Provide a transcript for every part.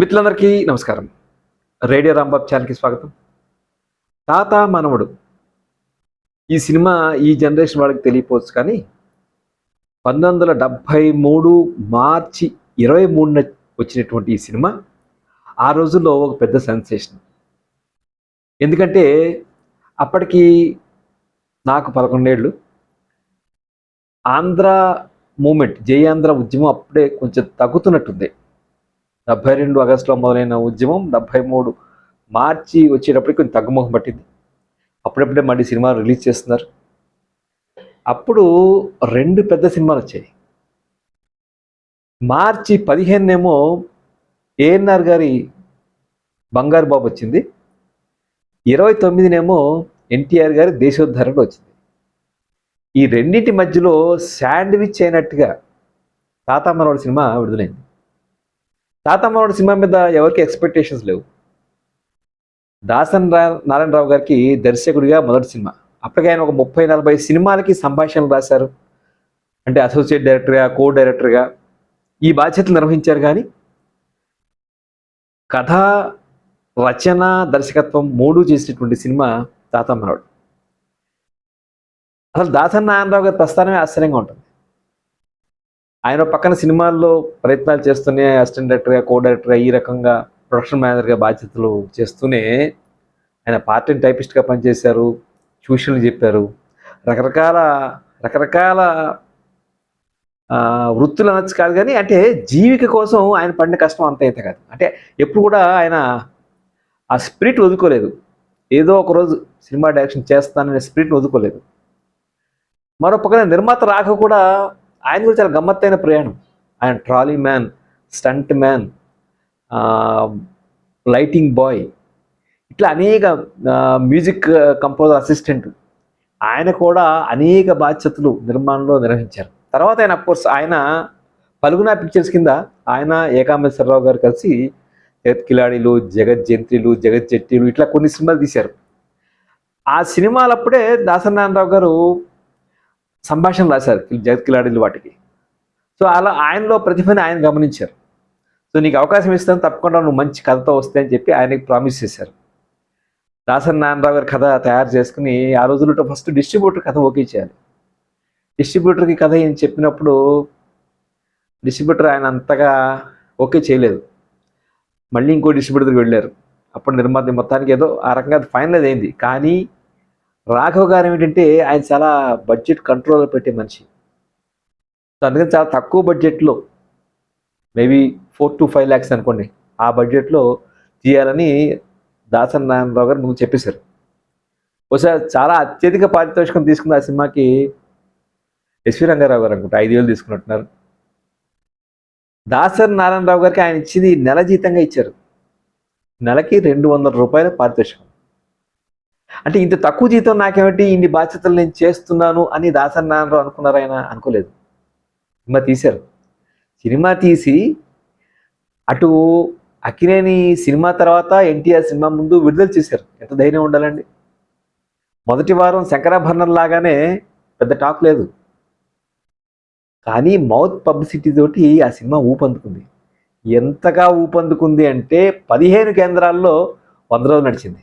మిత్రులందరికీ నమస్కారం. రేడియో రాంబాబు ఛానల్‌కి స్వాగతం. 'తాత మనవడు' ఈ సినిమా ఈ జనరేషన్ వాళ్ళకి తెలియకపోవచ్చు కానీ 1973 మార్చి 23న వచ్చినటువంటి ఈ సినిమా ఆ రోజుల్లో ఒక పెద్ద సెన్సేషన్. ఎందుకంటే అప్పటికి నాకు 11 ఏళ్ళు. ఆంధ్ర మూవ్‌మెంట్, జై ఆంధ్ర ఉద్యమం అప్పుడే కొంచెం తగ్గుతున్నట్టుంది. 72 ఆగస్టులో మొదలైన ఉద్యమం 73 మార్చి వచ్చేటప్పటికి కొంచెం తగ్గుముఖం పట్టింది. అప్పుడప్పుడే మళ్ళీ సినిమాలు రిలీజ్ చేస్తున్నారు. అప్పుడు 2 పెద్ద సినిమాలు వచ్చాయి. మార్చి 15నేమో ఏఎన్ఆర్ గారి 'బంగారు బాబు' వచ్చింది. 29నేమో ఎన్టీఆర్ గారి 'దేశోద్ధరణ'లో వచ్చింది. ఈ రెండింటి మధ్యలో శాండ్విచ్ అయినట్టుగా 'తాత మనవడు' సినిమా విడుదలైంది. 'తాత మనవడు' సినిమా మీద ఎవరికి ఎక్స్పెక్టేషన్స్ లేవు. నారాయణరావు గారికి దర్శకుడిగా మొదటి సినిమా. అప్పటికి ఆయన ఒక 30-40 సినిమాలకి సంభాషణలు రాశారు. అంటే అసోసియేట్ డైరెక్టర్గా, కో డైరెక్టర్గా ఈ బాధ్యతలు నిర్వహించారు. కానీ కథ, రచన, దర్శకత్వం 3 చేసినటువంటి సినిమా 'తాత మనవడు'. అసలు నారాయణరావు గారి ప్రస్థానమే ఆశ్చర్యంగా ఉంటుంది. ఆయన పక్కన సినిమాల్లో ప్రయత్నాలు చేస్తూనే అసిస్టెంట్ డైరెక్టర్గా, కో డైరెక్టర్గా, ఈ రకంగా ప్రొడక్షన్ మేనేజర్గా బాధ్యతలు చేస్తూనే ఆయన పార్ట్ టైం టైపిస్ట్గా పనిచేశారు, ట్యూషన్లు చెప్పారు. రకరకాల వృత్తులు అనొచ్చు కాదు కానీ, అంటే జీవిక కోసం ఆయన పడిన కష్టం అంత ఇంత కాదు. అంటే ఎప్పుడు కూడా ఆయన ఆ స్పిరిట్ వదులుకోలేదు. ఏదో ఒకరోజు సినిమా డైరెక్షన్ చేస్తాననే స్పిరిట్ని వదులుకోలేదు. మరో పక్కన నిర్మాత రాక కూడా ఆయన కూడా చాలా గమ్మత్తైన ప్రయాణం. ఆయన trolley man, stunt man, lighting boy, ఇట్లా అనేక మ్యూజిక్ కంపోజర్ అసిస్టెంట్, ఆయన కూడా అనేక బాధ్యతలు నిర్మాణంలో నిర్వహించారు. తర్వాత ఆయన అఫ్కోర్స్ ఆయన పలుగునా పిక్చర్స్ కింద ఆయన ఏకాంబేశ్వరరావు గారు కలిసి జగత్ కిలాడీలు, జగజ్జంత్రిలు, జగజ్జట్టీలు ఇట్లా కొన్ని సినిమాలు తీశారు. ఆ సినిమాలప్పుడే దాసనారాయణరావు గారు సంభాషణ రాశారు జగత్ కిలాడీలు వాటికి. సో అలా ఆయనలో ప్రతిభని ఆయన గమనించారు. సో నీకు అవకాశం ఇస్తాను, తప్పకుండా నువ్వు మంచి కథతో వస్తే అని చెప్పి ఆయనకి ప్రామిస్ చేశారు. నారాయణరావు గారి కథ తయారు చేసుకుని ఆ రోజుల్లో ఫస్ట్ డిస్ట్రిబ్యూటర్ కథ ఓకే చేయాలి. డిస్ట్రిబ్యూటర్కి కథ ఏం చెప్పినప్పుడు డిస్ట్రిబ్యూటర్ ఆయన అంతగా ఓకే చేయలేదు. మళ్ళీ ఇంకో డిస్ట్రిబ్యూటర్కి వెళ్ళారు. అప్పుడు నిర్మాత మొత్తానికి ఏదో ఆ రకంగా ఫైనలైజ్ అయింది. కానీ రాఘవ్ గారు ఏమిటంటే ఆయన చాలా బడ్జెట్ కంట్రోల్లో పెట్టే మనిషి. సో అందుకని చాలా తక్కువ బడ్జెట్లో, మేబీ 4 to 5 lakhs అనుకోండి, ఆ బడ్జెట్లో తీయాలని నారాయణరావు గారు ముందు చెప్పేశారు. బహుశా చాలా అత్యధిక పారితోషికం తీసుకున్న ఆ సినిమాకి ఎస్వి రంగారావు గారు అనుకుంటా 5,000 తీసుకున్నట్టున్నారు. నారాయణరావు గారికి ఆయన ఇచ్చింది నెల జీతంగా ఇచ్చారు. నెలకి 200 రూపాయల పారితోషికం. అంటే ఇంత తక్కువ జీతం నాకేమిటి, ఇన్ని బాధ్యతలు నేను చేస్తున్నాను అని నారాయణరావు అనుకున్నారు. ఆయన అనుకోలేదు. సినిమా తీశారు. సినిమా తీసి అటు అక్కినేని సినిమా తర్వాత ఎన్టీఆర్ సినిమా ముందు విడుదల చేశారు. ఎంత ధైర్యం ఉండాలండి. మొదటి వారం శంకరాభరణం లాగానే పెద్ద టాక్ లేదు. కానీ మౌత్ పబ్లిసిటీ తోటి ఆ సినిమా ఊపందుకుంది. ఎంతగా ఊపందుకుంది అంటే 15 కేంద్రాల్లో 100 రోజులు నడిచింది.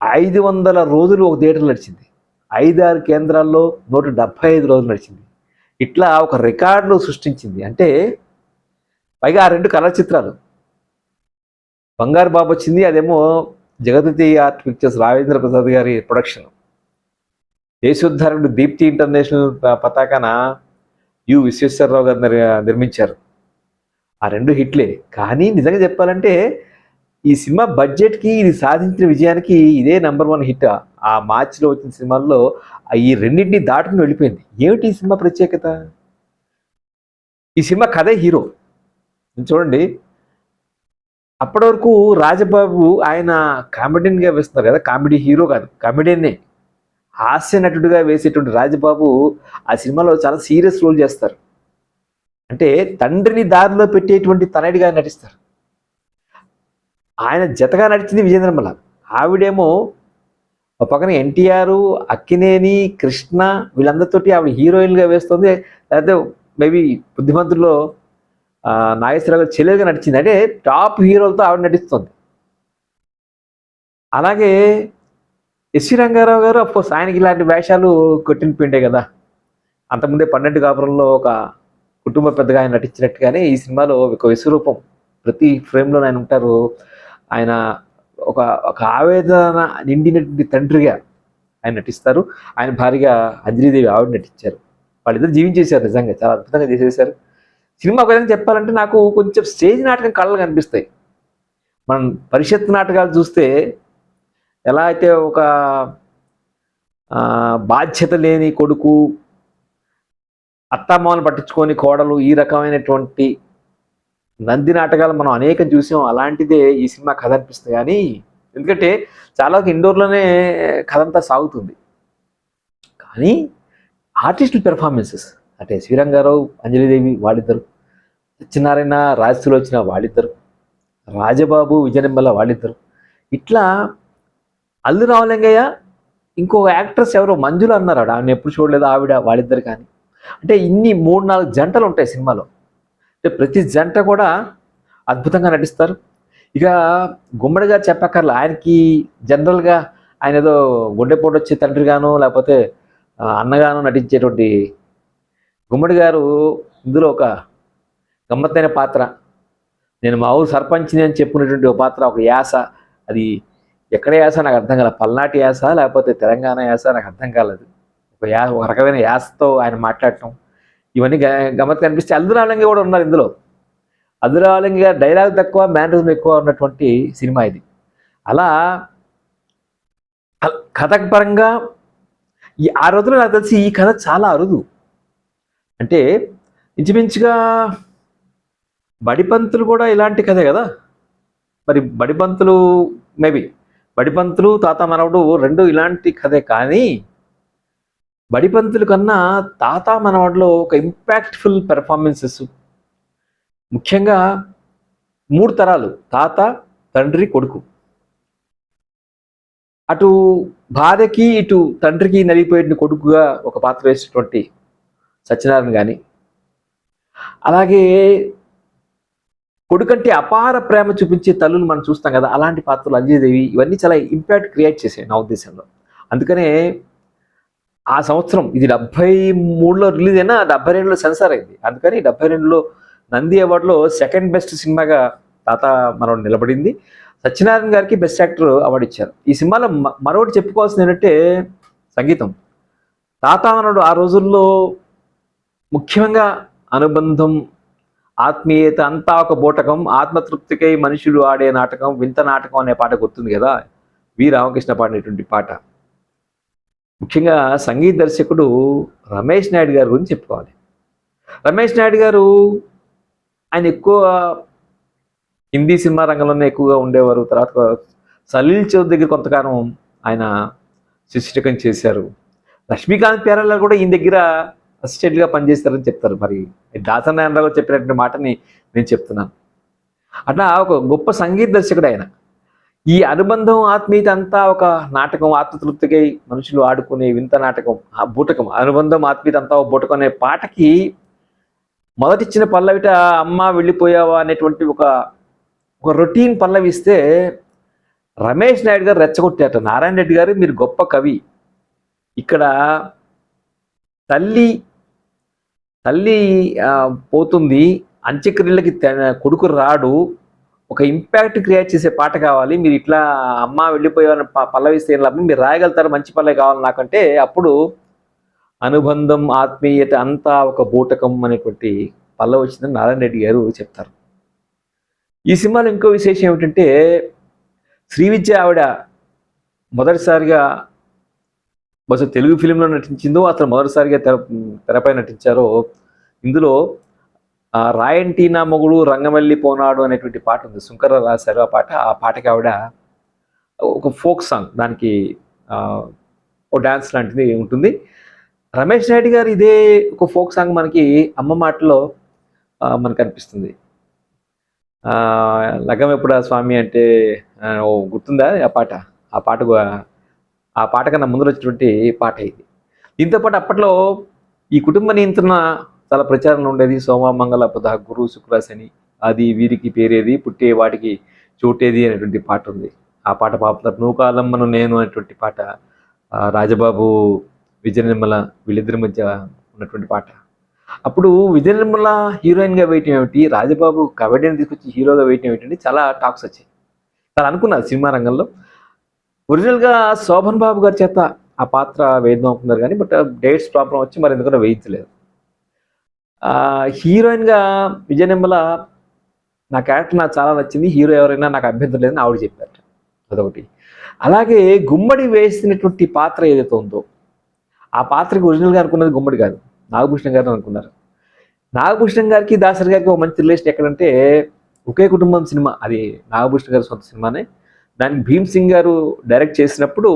500 రోజులు ఒక థియేటర్ నడిచింది. 5-6 కేంద్రాల్లో 175 రోజులు నడిచింది. ఇట్లా ఒక రికార్డులు సృష్టించింది. అంటే పైగా ఆ 2 కలర్ చిత్రాలు. 'బంగారు బాబు' వచ్చింది, అదేమో జగతి ఆర్ట్ పిక్చర్స్ రాజేంద్ర ప్రసాద్ గారి ప్రొడక్షన్. 'దేశోద్ధరణుడు' దీప్తి ఇంటర్నేషనల్ పతాకాన యు విశ్వేశ్వరరావు గారు నిర్మించారు. ఆ 2 హిట్లే. కానీ నిజంగా చెప్పాలంటే ఈ సినిమా బడ్జెట్కి ఇది సాధించిన విజయానికి ఇదే నెంబర్ 1 హిట్. ఆ మార్చిలో వచ్చిన సినిమాల్లో ఈ రెండింటిని దాటుకుని వెళ్ళిపోయింది. ఏమిటి ఈ సినిమా ప్రత్యేకత? ఈ సినిమా కథే హీరో. చూడండి, అప్పటి వరకు రాజబాబు ఆయన కామెడియన్గా వేస్తున్నారు కదా, కామెడీ హీరో కాదు, కామెడియన్నే. హాస్య నటుడిగా వేసేటువంటి రాజబాబు ఆ సినిమాలో చాలా సీరియస్ రోల్ చేస్తారు. అంటే తండ్రిని దారిలో పెట్టేటువంటి తనయుడిగా నటిస్తారు. ఆయన జతగా నడిచింది విజేంద్రమల. ఆవిడేమో పక్కన ఎన్టీఆర్, అక్కినేని, కృష్ణ వీళ్ళందరితోటి ఆవిడ హీరోయిన్గా వేస్తుంది. లేకపోతే మేబీ బుద్ధిమంతుల్లో నాగేశ్వరరావు గారు చెల్లెలుగా నటించింది. అంటే టాప్ హీరోలతో ఆవిడ నటిస్తుంది. అలాగే ఎస్వి రంగారావు గారు అఫ్కోర్స్ ఆయనకి ఇలాంటి వేషాలు కొట్టిన పిండే కదా. అంతకుముందే 12 కాపురంలో ఒక కుటుంబ పెద్దగా ఆయన నటించినట్టుగానే ఈ సినిమాలో ఒక విశ్వరూపం ప్రతి ఫ్రేమ్లో ఆయన ఉంటారు. ఆయన ఒక ఒక ఆవేదన నిండినటువంటి తండ్రిగా ఆయన నటిస్తారు. ఆయన భార్యగా అంజలీదేవి ఆవిడ నటించారు. వాళ్ళిద్దరు జీవించేశారు, నిజంగా చాలా అద్భుతంగా చేసేశారు. సినిమా ఒక విధంగా చెప్పాలంటే నాకు కొంచెం స్టేజ్ నాటకం కళలు కనిపిస్తాయి. మనం పరిషత్ నాటకాలు చూస్తే ఎలా అయితే ఒక బాధ్యత లేని కొడుకు, అత్తామామలు పట్టించుకొని కోడలు, ఈ రకమైనటువంటి నంది నాటకాలు మనం అనేకం చూసాం. అలాంటిదే ఈ సినిమా కథ అనిపిస్తుంది. కానీ ఎందుకంటే చాలా ఇండోర్లోనే కథ అంతా సాగుతుంది. కానీ ఆర్టిస్టుల పెర్ఫార్మెన్సెస్ అంటే శ్రీరంగారావు, అంజలిదేవి వాళ్ళిద్దరు, సత్యనారాయణ, రాజసులోచన వాళ్ళిద్దరు, రాజబాబు, విజయనిర్మల వాళ్ళిద్దరు, ఇట్లా అల్లు రామలింగయ్య, ఇంకో యాక్ట్రెస్ ఎవరో మంజుల అన్నారు, ఆవిడ ఎప్పుడు చూడలేదు, ఆవిడ వాళ్ళిద్దరు. కానీ అంటే ఇన్ని 3-4 జంటలు ఉంటాయి సినిమాలో. అంటే ప్రతి జంట కూడా అద్భుతంగా నటిస్తారు. ఇక గుమ్మడి గారు చెప్పక్కర్లా, ఆయనకి జనరల్గా ఆయన ఏదో గుండెపోటు వచ్చే తండ్రిగాను లేకపోతే అన్నగాను నటించేటువంటి గుమ్మడి గారు ఇందులో ఒక గమ్మత్తైన పాత్ర. నేను మా ఊరు సర్పంచ్ని అని చెప్పుకునేటువంటి ఒక పాత్ర, ఒక యాస, అది ఎక్కడ యాస నాకు అర్థం కాలేదు, పల్నాటి యాస లేకపోతే తెలంగాణ యాస నాకు అర్థం కాలేదు. ఒక రకమైన యాసతో ఆయన మాట్లాడటం, ఇవన్నీ గమ్మత్తు కనిపిస్తే. అల్లు రామలింగయ్య కూడా ఉన్నారు ఇందులో. అల్లు రామలింగయ్య డైలాగ్ తక్కువ, మేనరిజం ఎక్కువ ఉన్నటువంటి సినిమా ఇది. అలా కథ పరంగా ఆ రోజులో నాకు తెలిసి ఈ కథ చాలా అరుదు. అంటే ఇంచుమించుగా బడిపంతులు కూడా ఇలాంటి కథే కదా. మరి బడిపంతులు మేబీ బడిపంతులు, తాత మనవడు రెండు ఇలాంటి కథే. కానీ బడిపంతుల కన్నా తాత మనవడిలో ఒక ఇంపాక్ట్ఫుల్ పెర్ఫార్మెన్సెస్, ముఖ్యంగా 3 తరాలు, తాత, తండ్రి, కొడుకు, అటు భార్యకి ఇటు తండ్రికి నలిగిపోయిన కొడుకుగా ఒక పాత్ర వేసినటువంటి సత్యనారాయణ కానీ, అలాగే కొడుకంటే అపార ప్రేమ చూపించే తల్లులు మనం చూస్తాం కదా, అలాంటి పాత్రలు అంజలీదేవి, ఇవన్నీ చాలా ఇంపాక్ట్ క్రియేట్ చేశాయి నా ఉద్దేశంలో. అందుకనే ఆ సంవత్సరం ఇది 73లో రిలీజ్ అయినా 72లో సెన్సార్ అయింది. అందుకని 72లో నంది అవార్డులో సెకండ్ బెస్ట్ సినిమాగా తాత మనోడు నిలబడింది. సత్యనారాయణ గారికి బెస్ట్ యాక్టర్ అవార్డు ఇచ్చారు. ఈ సినిమాలో మరొకటి చెప్పుకోవాల్సింది ఏంటంటే సంగీతం. తాత మనోడు ఆ రోజుల్లో ముఖ్యంగా అనుబంధం, ఆత్మీయత అంతా ఒక బూటకం, ఆత్మతృప్తికై మనుషులు ఆడే నాటకం, వింత నాటకం అనే పాట గుర్తుంది కదా, వి రామకృష్ణ పాడినటువంటి పాట. ముఖ్యంగా సంగీత దర్శకుడు రమేష్ నాయుడు గారి గురించి చెప్పుకోవాలి. రమేష్ నాయుడు గారు ఆయన ఎక్కువ హిందీ సినిమా రంగంలోనే ఎక్కువగా ఉండేవారు. తర్వాత సలీల్ చౌదరి దగ్గర కొంతకాలం ఆయన శిష్యకం చేశారు. లక్ష్మీకాంత్ ప్యారల కూడా ఈయన దగ్గర అసిస్టెంట్గా పనిచేస్తారని చెప్తారు. మరి దాసనారాయణరావు చెప్పినటువంటి మాటని నేను చెప్తున్నాను. అట్లా ఒక గొప్ప సంగీత దర్శకుడు ఆయన. ఈ అనుబంధం, ఆత్మీయత అంతా ఒక నాటకం, ఆత్మతృప్తికై మనుషులు ఆడుకునే వింత నాటకం, ఆ బూటకం, అనుబంధం, ఆత్మీయత అంతా ఒక బూటకం అనే పాటకి మొదటిచ్చిన పల్లవిట అమ్మ వెళ్ళిపోయావా అనేటువంటి ఒక రొటీన్ పల్లవి ఇస్తే రమేష్ నాయుడు గారు రెచ్చగొట్టారట, నారాయణ రెడ్డి గారు మీరు గొప్ప కవి, ఇక్కడ తల్లి పోతుంది, అంత్యక్రియలకి కొడుకు రాడు, ఒక ఇంపాక్ట్ క్రియేట్ చేసే పాట కావాలి, మీరు ఇట్లా అమ్మ వెళ్ళిపోయావని పల్లవిస్తే ఏం లాభం, మీరు రాయగలుగుతారు, మంచి పల్లవి కావాలి నాకంటే అప్పుడు అనుబంధం, ఆత్మీయత అంతా ఒక బూటకం అనేటువంటి పల్లవి వచ్చిందని నారాయణ రెడ్డి గారు చెప్తారు. ఈ సినిమాలో ఇంకో విశేషం ఏమిటంటే శ్రీవిద్య ఆవిడ మొదటిసారిగా బహుశా తెలుగు ఫిలింలో నటించిందో అతను మొదటిసారిగా తెరపై నటించారో. ఇందులో రాయంటీనా మొగుడు రంగమల్లి పోనాడు అనేటువంటి పాట ఉంది, శంకర రాశారు ఆ పాట. ఆ పాటకి ఆవిడ ఒక ఫోక్ సాంగ్, దానికి ఓ డ్యాన్స్ లాంటిది ఉంటుంది. రమేష్ నాయుడు గారు ఇదే ఒక ఫోక్ సాంగ్ మనకి అమ్మ మాటలో మనకు అనిపిస్తుంది. లగం ఎప్పుడా స్వామి అంటే గుర్తుందా ఆ పాట? ఆ పాట కన్నా ముందు వచ్చినటువంటి పాట ఇది. దీంతోపాటు అప్పట్లో ఈ కుటుంబ నియంత్రణ చాలా ప్రచారంలో ఉండేది. సోమ మంగళ బుధ గురు శుక్ర శని అది వీరికి పేరేది పుట్టే వాటికి చోటేది అనేటువంటి పాట ఉంది. ఆ పాట పాపులర్. నువ్వు కాలమ్మను నేను అనేటువంటి పాట రాజబాబు విజయ నిర్మల వీళ్ళిద్దరి మధ్య ఉన్నటువంటి పాట. అప్పుడు విజయ నిర్మల హీరోయిన్గా వేయటం ఏమిటి, రాజబాబు కబడ్డీని తీసుకొచ్చి హీరోగా వేయటం ఏమిటండి చాలా టాక్స్ వచ్చాయి. చాలా అనుకున్నారు సినిమా రంగంలో. ఒరిజినల్గా శోభన్ బాబు గారి చేత ఆ పాత్ర వేద్దాం అనుకున్నారు కానీ బట్ డేట్స్ ప్రాబ్లం వచ్చి మరి ఎందుకంటే వేయించలేదు. హీరోయిన్గా విజయ నిర్మల నా క్యారెక్టర్ నాకు చాలా నచ్చింది, హీరో ఎవరైనా నాకు అభ్యంతరం లేదని ఆవిడ చెప్పారు. అదొకటి. అలాగే గుమ్మడి వేసినటువంటి పాత్ర ఏదైతే ఉందో ఆ పాత్రకి ఒరిజినల్గా అనుకున్నది గుమ్మడి కాదు, నాగభూషణం గారు అనుకున్నారు. నాగభూషణం గారికి దాసరి గారికి ఒక మంచి రిలేషన్ ఎక్కడంటే ఒకే కుటుంబం సినిమా, అది నాగభూషణం గారి సొంత సినిమానే. దానికి భీమ్ సింగ్ గారు డైరెక్ట్ చేసినప్పుడు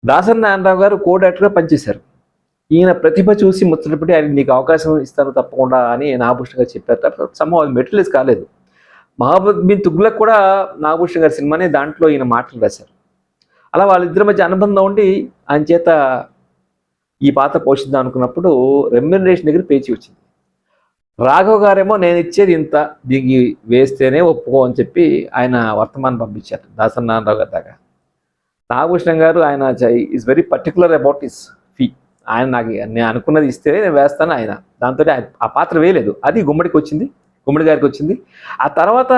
దాసరి నారాయణరావు గారు కో డైరెక్టర్గా పనిచేశారు. ఈయన ప్రతిభ చూసి ముచ్చటపడి ఆయన నీకు అవకాశం ఇస్తాను తప్పకుండా అని నాగభూషణం గారు చెప్పారు. సమూహం అది మెటీరియల్స్ కాలేదు. మహబూబ్ బిన్ తుగ్లక్ కూడా నాగభూషణం గారి సినిమానే, దాంట్లో ఈయన మాటలు రాశారు. అలా వాళ్ళిద్దరి మధ్య అనుబంధం ఉండి ఆయన చేత ఈ పాత్ర పోషిద్దాం అనుకున్నప్పుడు రెమ్యునరేషన్ దగ్గర పేచి వచ్చింది. రాఘవ్ గారేమో నేను ఇచ్చేది ఇంత, దీనికి వేస్తేనే ఒప్పుకో అని చెప్పి ఆయన వర్తమానం పంపించారు దాసరి నారాయణరావు గారి దాకా. నాగభూషణం గారు ఆయన is very particular about his fee. ఆయన నాకు నేను అనుకున్నది ఇస్తే నేను వేస్తాను ఆయన. దాంతో ఆ పాత్ర వేయలేదు. అది గుమ్మడికి వచ్చింది, గుమ్మడి గారికి వచ్చింది. ఆ తర్వాత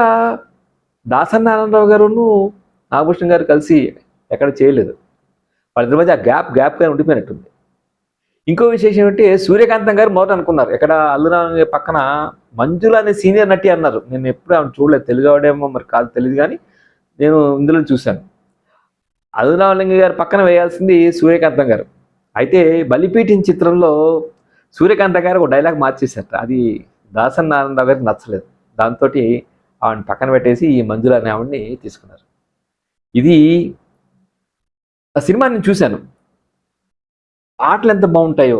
దాసరి నారాయణరావు గారును నాగభూషణం గారు కలిసి ఎక్కడ చేయలేదు. వాళ్ళిద్దరి మధ్య ఆ గ్యాప్గా ఉండిపోయినట్టుంది. ఇంకో విశేషం ఏంటంటే సూర్యకాంతం గారు మొదట అనుకున్నారు ఎక్కడ అల్లురావు పక్కన మంజుల అనే సీనియర్ నటి అన్నారు. నేను ఎప్పుడు ఆమె చూడలేదు, తెలుగు ఆవిడేమో మరి కాదు తెలియదు కానీ నేను ఇందులో చూశాను. అల్లురామలింగ గారు పక్కన వేయాల్సింది సూర్యకాంతం గారు. అయితే బలిపీఠం చిత్రంలో సూర్యకాంతం గారు ఒక డైలాగ్ మార్చేశారు. అది దాసరి నారాయణరావు గారికి నచ్చలేదు. దాంతో ఆవిడని పక్కన పెట్టేసి ఈ మంజుల అనే ఆవిడని తీసుకున్నారు. ఇది ఆ సినిమా నేను చూశాను. పాటలు ఎంత బాగుంటాయో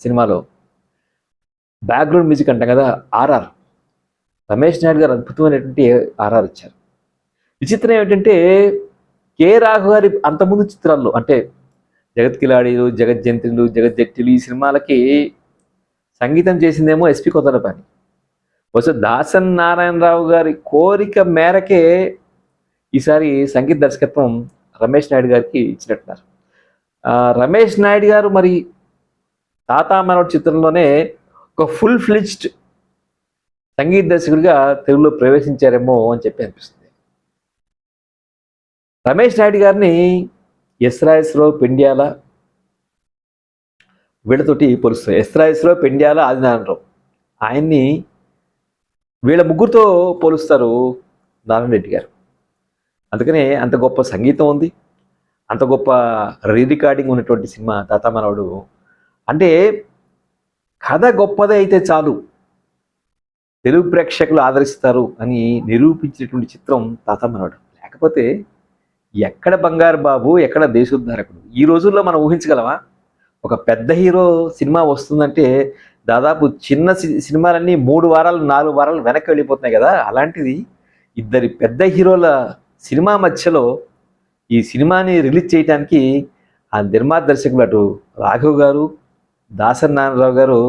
సినిమాలో. బ్యాక్గ్రౌండ్ మ్యూజిక్ అంటాం కదా, ఆర్ఆర్ రమేష్ నాయుడు గారు అద్భుతమైనటువంటి ఆర్ఆర్ ఇచ్చారు. విచిత్రం ఏమిటంటే కె రాఘవ గారి అంతకుముందు చిత్రాల్లో అంటే జగత్ కిలాడీలు, జగజ్జంత్రులు, జగజ్జట్టిలు ఈ సినిమాలకి సంగీతం చేసిందేమో ఎస్పి కొత్తలపని. బహుశా దాసరి నారాయణరావు గారి కోరిక మేరకే ఈసారి సంగీత దర్శకత్వం రమేష్ నాయుడు గారికి ఇచ్చినట్టున్నారు. రమేష్ నాయుడు గారు మరి తాతా మనోడు చిత్రంలోనే ఒక ఫుల్ ఫ్లెడ్జ్డ్ సంగీత దర్శకుడిగా తెలుగులో ప్రవేశించారేమో అని చెప్పి అనిపిస్తుంది. రమేష్ నాయుడు గారిని ఎస్ రాజేశ్వరరావు, పెండ్యాల వీళ్ళతోటి పోలుస్తారు. ఎస్ రాజేశ్వరరావు, పెండ్యాల, ఆదినారాయణరావు ఆయన్ని వీళ్ళ ముగ్గురితో పోలుస్తారు నారాయణ రెడ్డి గారు. అందుకనే అంత గొప్ప సంగీతం ఉంది, అంత గొప్ప రికార్డింగ్ ఉన్నటువంటి సినిమా తాతా మనవడు. అంటే కథ గొప్పదే అయితే చాలు తెలుగు ప్రేక్షకులు ఆదరిస్తారు అని నిరూపించినటువంటి చిత్రం తాతా మనవడు. లేకపోతే ఎక్కడ బంగారు బాబు, ఎక్కడ దేశోద్ధారకుడు. ఈ రోజుల్లో మనం ఊహించగలమా? ఒక పెద్ద హీరో సినిమా వస్తుందంటే దాదాపు చిన్న సినిమాలన్నీ 3 వారాలు 4 వారాలు వెనక్కి వెళ్ళిపోతున్నాయి కదా. అలాంటిది ఇద్దరి పెద్ద హీరోల సినిమా మధ్యలో ఈ సినిమాని రిలీజ్ చేయడానికి ఆ నిర్మాత దర్శకులు అటు రాఘవ్ గారు, దాసరి నారాయణరావు గారు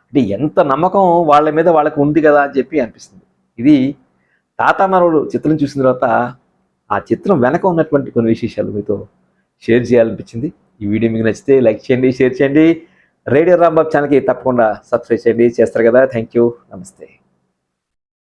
అంటే ఎంత నమ్మకం వాళ్ళ మీద వాళ్ళకు ఉంది కదా అని చెప్పి అనిపిస్తుంది. ఇది తాతా మనవడు చిత్రం చూసిన తర్వాత ఆ చిత్రం వెనక ఉన్నటువంటి కొన్ని విశేషాలు మీతో షేర్ చేయాలనిపించింది. ఈ వీడియో మీకు నచ్చితే లైక్ చేయండి, షేర్ చేయండి. రేడియో రాంబాబు ఛానల్కి తప్పకుండా సబ్స్క్రైబ్ చేయండి. చేస్తారు కదా. Thank you. నమస్తే.